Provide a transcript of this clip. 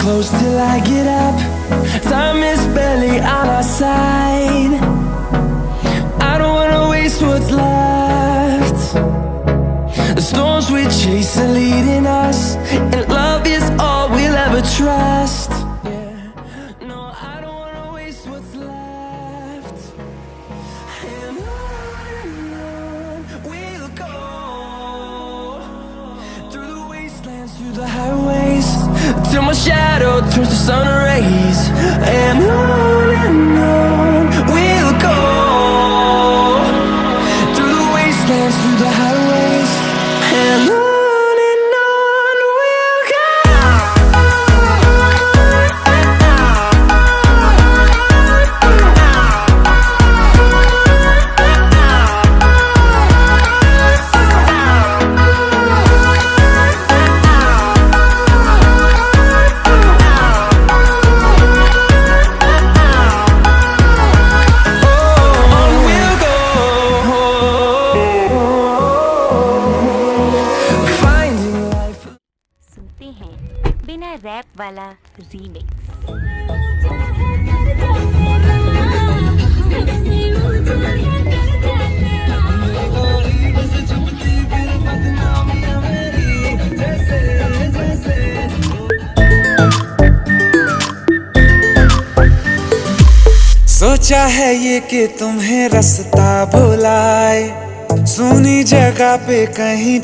close till I get up. Time is barely on our side. I don't wanna waste what's left. The storms we chase are leading us, and love is all we'll ever trust. Yeah, no, I don't wanna waste what's left. And on we'll go, through the wastelands, through the highways, till my shadow turns to sun rays. And on we'll go, through the wastelands, through the highways, and on we'll go. सुनते हैं बिना rap वाला remix. सोचा है ये कि तुम्हें रास्ता भुलाए, सुनी जगह पे कहीं